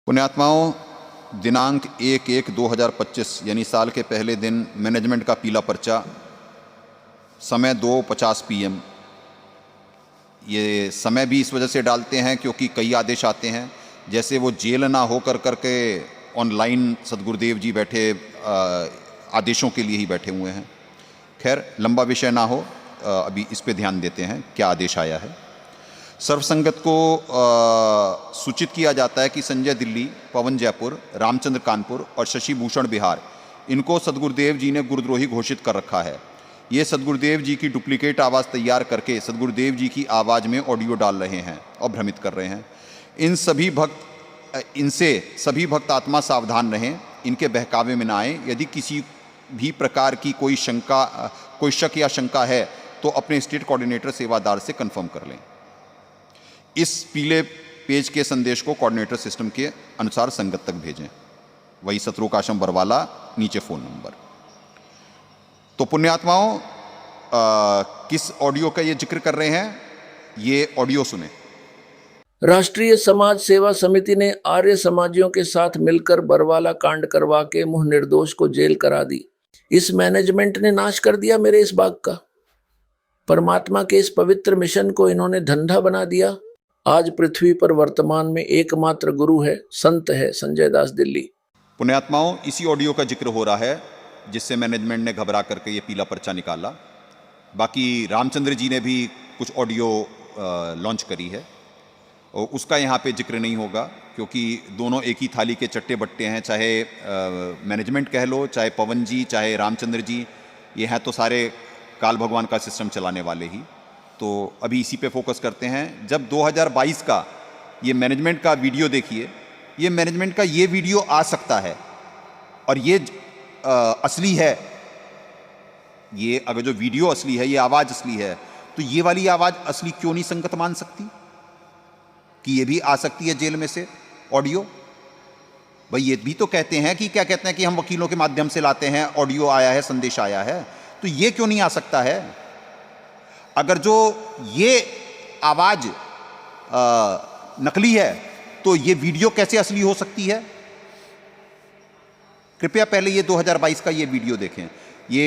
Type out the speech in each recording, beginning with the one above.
पुण्यात्माओं, दिनांक 1/1/2025 यानी साल के पहले दिन मैनेजमेंट का पीला पर्चा, समय 2:50 PM। ये समय भी इस वजह से डालते हैं क्योंकि कई आदेश आते हैं, जैसे वो जेल ना हो करके ऑनलाइन सदगुरुदेव जी बैठे आदेशों के लिए ही बैठे हुए हैं। खैर, लंबा विषय ना हो, अभी इस पे ध्यान देते हैं क्या आदेश आया है। सर्वसंगत को सूचित किया जाता है कि संजय दिल्ली, पवन जयपुर, रामचंद्र कानपुर और शशि भूषण बिहार, इनको सदगुरुदेव जी ने गुरुद्रोही घोषित कर रखा है। ये सदगुरुदेव जी की डुप्लीकेट आवाज़ तैयार करके सदगुरुदेव जी की आवाज़ में ऑडियो डाल रहे हैं और भ्रमित कर रहे हैं। इनसे सभी भक्त आत्मा सावधान रहें, इनके बहकावे में ना आए। यदि किसी भी प्रकार की कोई शक या शंका है तो अपने स्टेट कोऑर्डिनेटर सेवादार से कंफर्म कर लें। इस पीले पेज के संदेश को कोऑर्डिनेटर सिस्टम के अनुसार संगत तक भेजें। वही सतरोकाश्रम बरवाला, नीचे फ़ोन नंबर। तो पुण्यात्माओं, किस ऑडियो का ये जिक्र कर रहे हैं, ये ऑडियो सुने। राष्ट्रीय समाज सेवा समिति ने आर्य समाजियों के साथ मिलकर बरवाला कांड करवा के मुंह निर्दोष को जेल करा दी। इस मैनेजमेंट ने नाश कर दिया मेरे इस बाग का। परमात्मा के इस पवित्र मिशन को इन्होंने धंधा बना दिया। आज पृथ्वी पर वर्तमान में एकमात्र गुरु है, संत है संजय दास दिल्ली। पुण्यात्माओं, इसी ऑडियो का जिक्र हो रहा है जिससे मैनेजमेंट ने घबरा करके ये पीला पर्चा निकाला। बाकी रामचंद्र जी ने भी कुछ ऑडियो लॉन्च करी है और उसका यहाँ पे जिक्र नहीं होगा क्योंकि दोनों एक ही थाली के चट्टे बट्टे हैं। चाहे मैनेजमेंट कह लो, चाहे पवन जी, चाहे रामचंद्र जी, ये हैं तो सारे काल भगवान का सिस्टम चलाने वाले ही। तो अभी इसी पे फोकस करते हैं। जब 2022 का ये मैनेजमेंट का वीडियो देखिए, ये मैनेजमेंट का ये वीडियो आ सकता है और ये असली है। ये अगर जो वीडियो असली है, ये आवाज़ असली है, तो ये वाली आवाज़ असली क्यों नहीं संगत मान सकती कि ये भी आ सकती है जेल में से ऑडियो। भाई ये भी तो कहते हैं कि क्या कहते हैं कि हम वकीलों के माध्यम से लाते हैं, ऑडियो आया है, संदेश आया है, तो ये क्यों नहीं आ सकता है। अगर जो ये आवाज़ नकली है तो ये वीडियो कैसे असली हो सकती है। कृपया पहले ये 2022 का ये वीडियो देखें। ये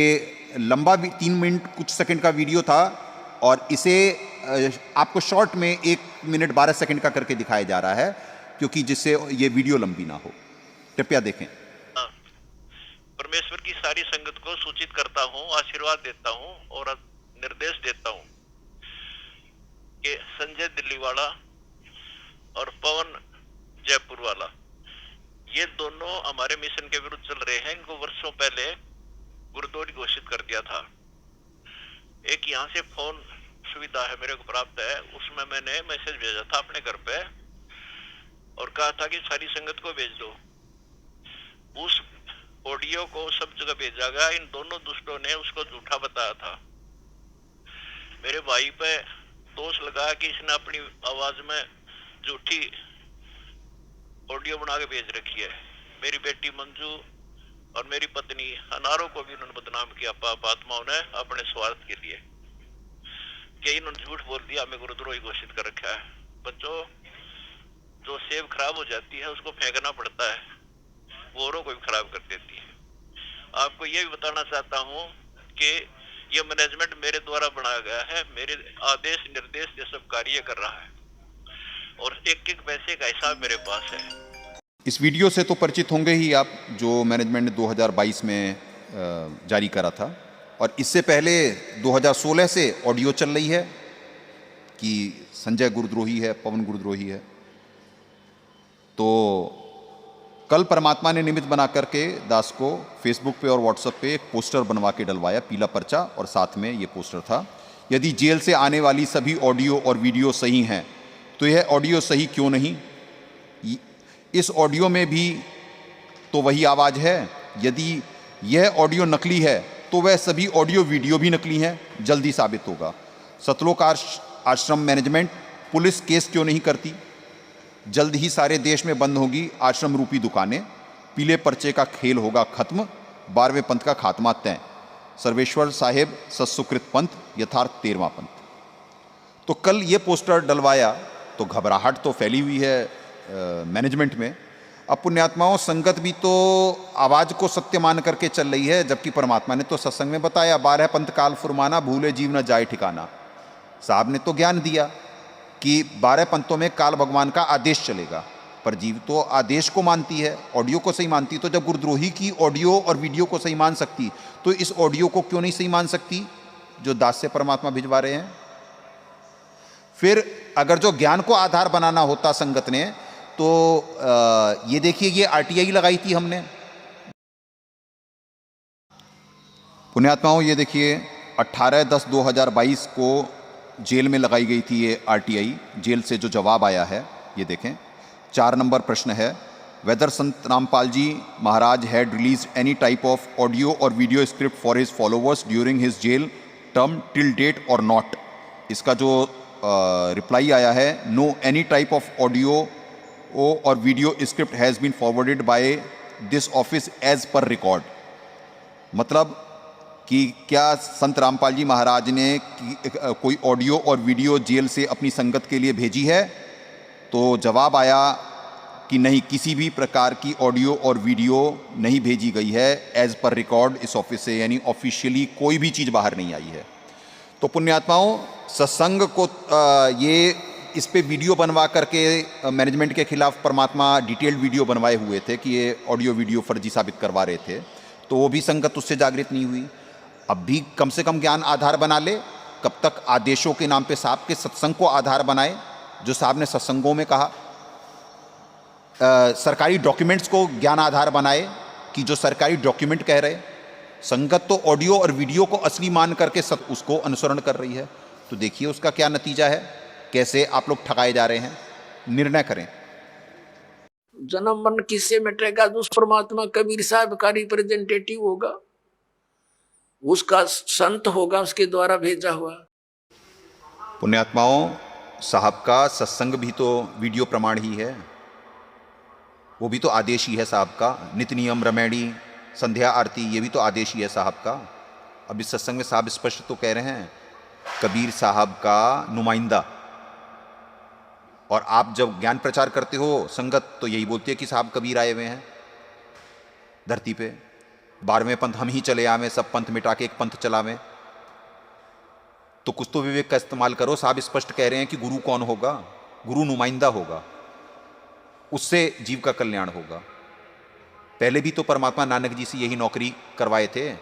लंबा 3 मिनट कुछ सेकंड का वीडियो था और इसे आपको शॉर्ट में 1 मिनट 12 सेकंड का करके दिखाया जा रहा है क्योंकि जिससे ये वीडियो लंबी ना हो। कृपया देखें। परमेश्वर की सारी संगत को सूचित करता हूँ, आशीर्वाद देता हूँ और निर्देश देता हूँ कि संजय दिल्ली वाला और पवन जयपुर वाला, ये दोनों हमारे मिशन के विरुद्ध चल रहे हैं। इनको वर्षों पहले गुरुद्रोही घोषित कर दिया था। एक यहाँ से फोन सुविधा है मेरे को प्राप्त है, उसमें मैंने मैसेज भेजा था अपने घर पे और कहा था कि सारी संगत को भेज दो। उस ऑडियो को सब जगह भेजा गया। इन दोनों दुष्टों ने उसको झूठा बताया था। मेरे भाई पे दोष लगाया कि इसने अपनी आवाज में झूठी ऑडियो बना के भेज रखी है। मेरी बेटी मंजू और मेरी पत्नी अनारों को भी उन्होंने बदनाम किया पापात्माओं ने अपने स्वार्थ के लिए कि इन्होंने झूठ बोल दिया, हमें गुरुद्रोही घोषित कर रखा है। बच्चों, जो सेब खराब हो जाती है उसको फेंकना पड़ता है, वो औरों को भी खराब कर देती है। आपको ये भी बताना चाहता हूँ कि ये मैनेजमेंट मेरे द्वारा बनाया गया है, मेरे आदेश निर्देश ये सब कार्य कर रहा है और एक पैसे का हिसाब मेरे पास है। इस वीडियो से तो परिचित होंगे ही आप, जो मैनेजमेंट ने 2022 में जारी करा था और इससे पहले 2016 से ऑडियो चल रही है कि संजय गुरुद्रोही है, पवन गुरुद्रोही है। तो कल परमात्मा ने निमित्त बना करके दास को फेसबुक पे और व्हाट्सएप पे एक पोस्टर बनवा के डलवाया, पीला पर्चा, और साथ में ये पोस्टर था, यदि जेल से आने वाली सभी ऑडियो और वीडियो सही हैं तो यह ऑडियो सही क्यों नहीं। इस ऑडियो में भी तो वही आवाज़ है। यदि यह ऑडियो नकली है तो वह सभी ऑडियो वीडियो भी नकली हैं, जल्दी साबित होगा। सतलोक आश्रम मैनेजमेंट पुलिस केस क्यों नहीं करती। जल्द ही सारे देश में बंद होगी आश्रम रूपी दुकानें, पीले पर्चे का खेल होगा खत्म, 12वें पंथ का खात्मा तय। सर्वेश्वर साहेब सत्सुकृत पंथ, यथार्थ 13वां पंथ। तो कल ये पोस्टर डलवाया तो घबराहट तो फैली हुई है मैनेजमेंट में। अब पुण्यात्माओं, संगत भी तो आवाज को सत्य मान करके चल रही है, जबकि परमात्मा ने तो सत्संग में बताया 12 पंथ काल फुरमाना, भूले जीव न जाए ठिकाना। साहब ने तो ज्ञान दिया कि 12 पंथों में काल भगवान का आदेश चलेगा, पर जीव तो आदेश को मानती है, ऑडियो को सही मानती। तो जब गुरुद्रोही की ऑडियो और वीडियो को सही मान सकती, तो इस ऑडियो को क्यों नहीं सही मान सकती जो दास से परमात्मा भिजवा रहे हैं? फिर अगर जो ज्ञान को आधार बनाना होता संगत ने, तो ये देखिए, ये आरटीआई लगाई थी हमने। पुण्यात्माओं, ये देखिए 18/10/2022 को जेल में लगाई गई थी ये आरटीआई। जेल से जो जवाब आया है ये देखें। 4 नंबर प्रश्न है, whether Sant Rampal ji Maharaj had release any type of audio और video script for his followers during his jail term till date और नॉट। इसका जो रिप्लाई आया है, no any type of audio और video script has been forwarded by this office as per record. मतलब कि क्या संत रामपाल जी महाराज ने कोई ऑडियो और वीडियो जेल से अपनी संगत के लिए भेजी है? तो जवाब आया कि नहीं, किसी भी प्रकार की ऑडियो और वीडियो नहीं भेजी गई है एज पर रिकॉर्ड इस ऑफिस से, यानी ऑफिशियली कोई भी चीज़ बाहर नहीं आई है। तो पुण्यात्माओं, सत्संग को ये इस पे वीडियो बनवा करके मैनेजमेंट के खिलाफ परमात्मा डिटेल्ड वीडियो बनवाए हुए थे कि ये ऑडियो वीडियो फर्जी साबित करवा रहे थे, तो वो भी संगत उससे जागृत नहीं हुई। अब भी कम से कम ज्ञान आधार बना ले। कब तक आदेशों के नाम पे साहब के सत्संग को आधार बनाए, जो साहब ने सत्संगों में कहा। सरकारी डॉक्यूमेंट्स को ज्ञान आधार बनाए कि जो सरकारी डॉक्यूमेंट कह रहे। संगत तो ऑडियो और वीडियो को असली मान करके उसको अनुसरण कर रही है। तो देखिए उसका क्या नतीजा है, कैसे आप लोग ठगाए जा रहे हैं। निर्णय करें। जन्म मन किससे मिटेगा? उस परमात्मा कबीर साहब का रिप्रेजेंटेटिव होगा, उसका संत होगा, उसके द्वारा भेजा हुआ। पुण्यात्माओं, साहब का सत्संग भी तो वीडियो प्रमाण ही है, वो भी तो आदेश ही है साहब का। नित्य नियम रमैणी संध्या आरती, ये भी तो आदेश ही है साहब का। अब इस सत्संग में साहब स्पष्ट तो कह रहे हैं कबीर साहब का नुमाइंदा। और आप जब ज्ञान प्रचार करते हो संगत, तो यही बोलती है कि साहब कबीर आए हुए हैं धरती पे, 12वें पंथ हम ही चले आवे, सब पंथ मिटा के एक पंथ चलावें। तो कुछ तो विवेक का इस्तेमाल करो। साहब स्पष्ट कह रहे हैं कि गुरु कौन होगा? गुरु नुमाइंदा होगा, उससे जीव का कल्याण होगा। पहले भी तो परमात्मा नानक जी से यही नौकरी करवाए थे,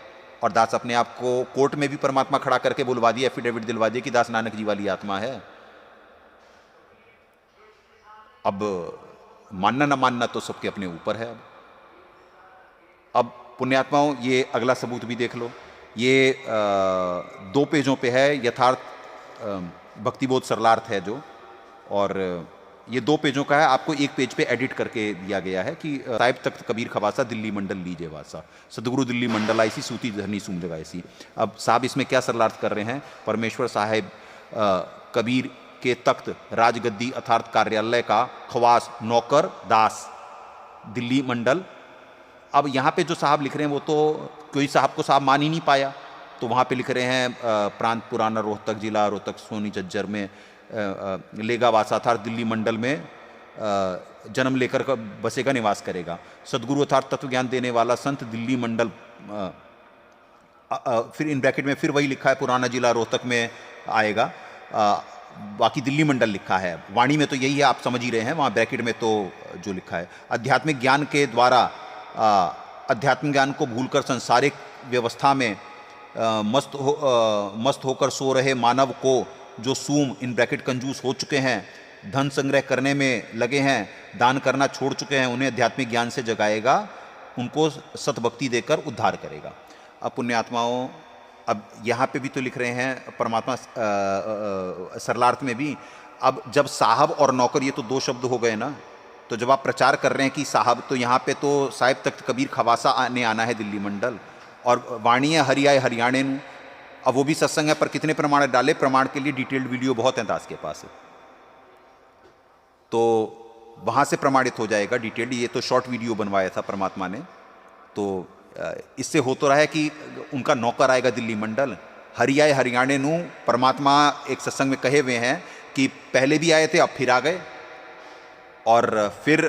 और दास अपने आप को कोर्ट में भी परमात्मा खड़ा करके बुलवा दिया, एफिडेविट दिलवा दिया कि दास नानक जी वाली आत्मा है। अब मानना ना मानना तो सबके अपने ऊपर है। अब पुण्यात्माओं, ये अगला सबूत भी देख लो। ये 2 पेजों पे है, यथार्थ भक्तिबोध सरलार्थ है जो, और ये 2 पेजों का है। आपको 1 पेज पे एडिट करके दिया गया है कि साहिब तख्त कबीर खवासा दिल्ली मंडल लीजे वासा, सदगुरु दिल्ली मंडल ऐसी सूती धरनी सुम जगह ऐसी। अब साहब इसमें क्या सरलार्थ कर रहे हैं? परमेश्वर साहिब कबीर के तख्त राजगद्दी अर्थात कार्यालय का खवास नौकर दास दिल्ली मंडल। अब यहाँ पे जो साहब लिख रहे हैं वो तो कोई साहब को साहब मान ही नहीं पाया, तो वहाँ पे लिख रहे हैं प्रांत पुराना रोहतक जिला रोहतक सोनी झज्जर में लेगावासा अर्थात दिल्ली मंडल में जन्म लेकर बसेगा निवास करेगा। सदगुरु अर्थात तत्व ज्ञान देने वाला संत दिल्ली मंडल, फिर इन ब्रैकेट में फिर वही लिखा है पुराना जिला रोहतक में आएगा, बाकी दिल्ली मंडल लिखा है। वाणी में तो यही है, आप समझ ही रहे हैं, वहाँ ब्रैकेट में तो जो लिखा है आध्यात्मिक ज्ञान के द्वारा आध्यात्मिक ज्ञान को भूलकर संसारिक व्यवस्था में मस्त होकर सो रहे मानव को जो सूम इन ब्रैकेट कंजूस हो चुके हैं, धन संग्रह करने में लगे हैं, दान करना छोड़ चुके हैं, उन्हें आध्यात्मिक ज्ञान से जगाएगा, उनको सतभक्ति देकर उद्धार करेगा। अब पुण्यात्माओं, अब यहाँ पे भी तो लिख रहे हैं परमात्मा सरलार्थ में भी। अब जब साहब और नौकर ये तो 2 शब्द हो गए ना, तो जब आप प्रचार कर रहे हैं कि साहब, तो यहाँ पे तो साहिब तख्त कबीर खवासा ने आना है दिल्ली मंडल, और वाणी है हरियाए हरियाणे नू। अब वो भी सत्संग है, पर कितने प्रमाण डाले? प्रमाण के लिए डिटेल्ड वीडियो बहुत हैं दास के पास, तो वहाँ से प्रमाणित हो जाएगा डिटेल्ड। ये तो शॉर्ट वीडियो बनवाया था परमात्मा ने, तो इससे हो तो रहा है कि उनका नौकर आएगा दिल्ली मंडल। हरियाए हरियाणे नू परमात्मा एक सत्संग में कहे हुए हैं कि पहले भी आए थे, अब फिर आ गए, और फिर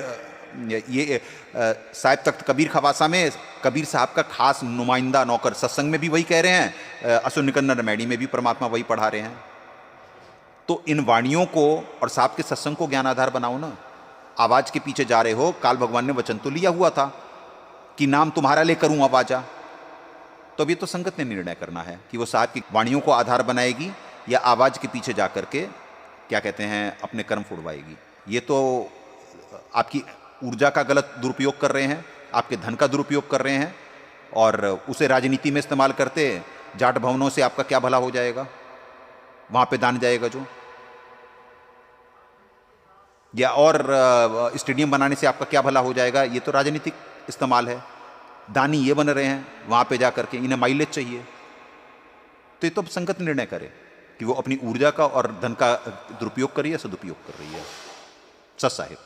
ये साहिब तख्त कबीर खवासा में कबीर साहब का खास नुमाइंदा नौकर सत्संग में भी वही कह रहे हैं, असुर निकंदन रमैडी में भी परमात्मा वही पढ़ा रहे हैं। तो इन वाणियों को और साहब के सत्संग को ज्ञान आधार बनाओ ना। आवाज के पीछे जा रहे हो, काल भगवान ने वचन तो लिया हुआ था कि नाम तुम्हारा ले करूं आवाजा। तो अब ये तो संगत ने निर्णय करना है कि वो साहब की वाणियों को आधार बनाएगी या आवाज के पीछे जा करके क्या कहते हैं अपने कर्म फुड़वाएगी। ये तो आपकी ऊर्जा का गलत दुरुपयोग कर रहे हैं, आपके धन का दुरुपयोग कर रहे हैं और उसे राजनीति में इस्तेमाल करते जाट भवनों से आपका क्या भला हो जाएगा, वहां पे दान जाएगा जो, या और स्टेडियम बनाने से आपका क्या भला हो जाएगा। ये तो राजनीतिक इस्तेमाल है। दानी ये बन रहे हैं वहां पे जा करके, इन्हें माइलेज चाहिए। तो ये तो संगत निर्णय करे कि वो अपनी ऊर्जा का और धन का दुरुपयोग कर रही है, सदुपयोग कर रही है। सत साहिब।